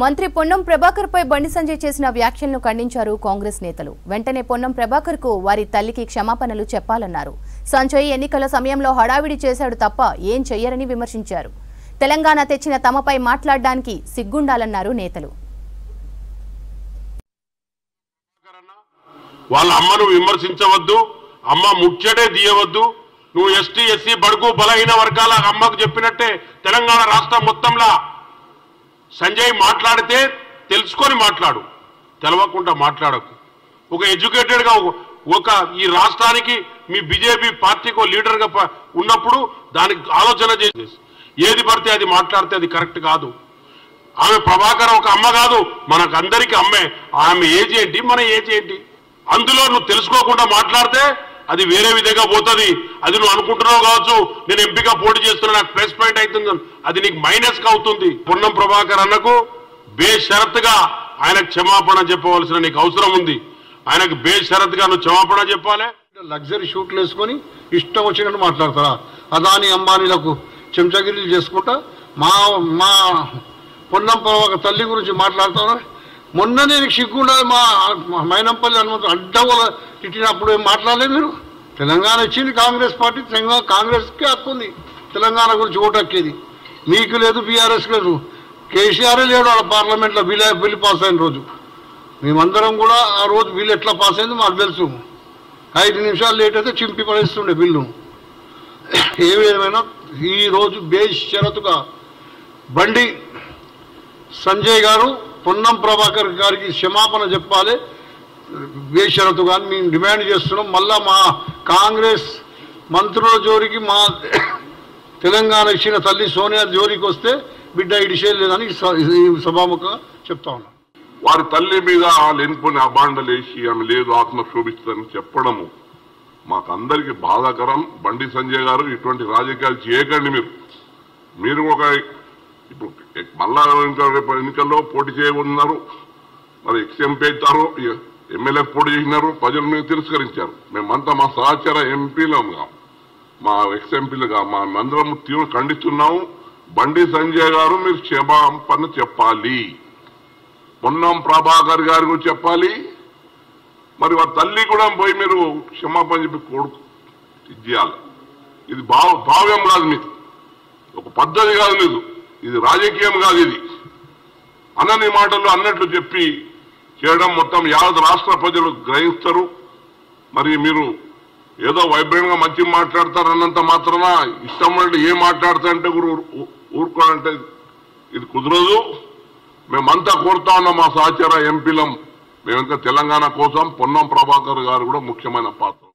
మంత్రి పొన్నం ప్రభాకర్ పై బండి సంజయ్ చేసిన వ్యాఖ్యలను ఖండించారు కాంగ్రెస్ నేతలు. వెంటనే పొన్నం ప్రభాకర్ కు వారి తల్లికి క్షమాపణలు చెప్పాలన్నారు. సంజయ్ ఎన్నికల సమయంలో హడావిడి చేశాడు తప్ప ఏం చెయ్యరని విమర్శించారు. తెలంగాణ తెచ్చిన తమపై మాట్లాడడానికి సిగ్గుండాలన్నారు నేతలు. వాళ్ళ అమ్మను విమర్శించవద్దు, అమ్మ ముచ్చటే తీయవద్దు. నువ్వు ఎస్టీ ఎస్సీ బడుగు బలహీన వర్గాల అమ్మకు చెప్పినట్టే తెలంగాణ రాష్ట్రం మొత్తంలో సంజయ్ మాట్లాడితే తెలుసుకొని మాట్లాడు, తెలవకుండా మాట్లాడకు. ఒక ఎడ్యుకేటెడ్గా ఒక ఈ రాష్ట్రానికి మీ బీజేపీ పార్టీకి లీడర్గా ఉన్నప్పుడు దానికి ఆలోచన చేసి ఏది పడితే అది మాట్లాడితే అది కరెక్ట్ కాదు. ఆమె ప్రభాకర్ ఒక అమ్మ కాదు, మనకు అందరికీ అమ్మే. ఆమె ఏజ్ ఏంటి, మన ఏజ్ ఏంటి, అందులో నువ్వు తెలుసుకోకుండా మాట్లాడితే అది వేరే విధంగా పోతుంది. అది నువ్వు అనుకుంటున్నావు కావచ్చు, నేను ఎంపీగా పోటీ చేస్తున్నా నాకు ప్లస్ పాయింట్ అవుతుంది, అది నీకు మైనస్ గా అవుతుంది. పొన్నం ప్రభాకర్ అన్నకు బేషరతుగా ఆయనకు క్షమాపణ చెప్పవలసిన నీకు అవసరం ఉంది. ఆయనకు బేషరతుగా నువ్వు క్షమాపణ చెప్పాలి. లగ్జరీ షూట్లు వేసుకొని ఇష్టం వచ్చినట్టు మాట్లాడతారా? అదాని అంబానీలకు చెంచగిరీలు చేసుకుంటా మా మా పొన్నం ప్రభాకర్ తల్లి గురించి మాట్లాడతారా? మొన్న నేను సిగ్గుండాలి. మా మైనంపల్లి హనుమంతు అడ్డగోల తిట్టినప్పుడు ఏం మాట్లాడలేదు మీరు? తెలంగాణ ఇచ్చింది కాంగ్రెస్ పార్టీ, కాంగ్రెస్కే హక్కు ఉంది తెలంగాణ గురించి ఓటు హక్కేది. మీకు లేదు, బీఆర్ఎస్ లేదు. కేసీఆరే లేడు ఆడ పార్లమెంట్లో బిల్లు పాస్ అయిన రోజు. మేమందరం కూడా ఆ రోజు బిల్లు ఎట్లా పాస్ అయిందో మాకు తెలుసు. 5 నిమిషాలు లేట్ అయితే చింపి పడేస్తుండే బిల్లు. ఏమైనా ఈరోజు బేషరతుగా బండి సంజయ్ గారు పొన్నం ప్రభాకర్ గారికి క్షమాపణ చెప్పాలి బేషరతుగా మేము డిమాండ్ చేస్తున్నాం. మళ్ళా మా కాంగ్రెస్ మంత్రుల జోరికి మా తెలంగాణ ఇచ్చిన తల్లి సోనియా జోరికి వస్తే బిడ్డ ఇడిషేది లేదని సభాముఖంగా చెప్తా ఉన్నాం. వారి తల్లి మీద లేనిపోయిన అబాండలేసి ఆమె లేదు ఆత్మ శోభిస్తుందని చెప్పడము మాకు అందరికీ బాధాకరం. బండి సంజయ్ గారు ఇటువంటి రాజకీయాలు చేయకండి. మీరు ఒక ఇప్పుడు మళ్ళా రేపు ఎన్నికల్లో పోటీ చేయబోతున్నారు. మరి ఎక్స్-ఎంపీ అవుతారు, ఎమ్మెల్యే పోటీ చేసినారు, ప్రజలు మీరు తిరస్కరించారు. మేమంతా మా సహచర ఎంపీలుగా మా ఎక్స్-ఎంపీలుగా మా అందరం తీవ్ర ఖండిస్తున్నాము. బండి సంజయ్ గారు మీరు క్షమాపణ చెప్పాలి, పొన్నం ప్రభాకర్ గారి గురించి చెప్పాలి. మరి వారి తల్లి కూడా పోయి మీరు క్షమాపణ చెప్పి కొడుకు ఇచ్చేయాలి. ఇది భావ్యం కాదు, మీకు ఒక పద్ధతి కాదు, లేదు ఇది రాజకీయం కాదు. ఇది అన్నని మాటలు అన్నట్లు చెప్పి చేయడం మొత్తం యావత్ రాష్ట్ర ప్రజలు గ్రహిస్తారు. మరి మీరు ఏదో వైబ్రెంట్ గా మంచి మాట్లాడతారు అన్నంత మాత్రాన ఇష్టం అంటే ఏం మాట్లాడతారంటే ఊరుకోవాలంటే ఇది కుదరదు. మేమంతా కోరుతా ఉన్నాం మా సహచర ఎంపీలం. మేమంతా తెలంగాణ కోసం పొన్నం ప్రభాకర్ గారు కూడా ముఖ్యమైన పాత్ర.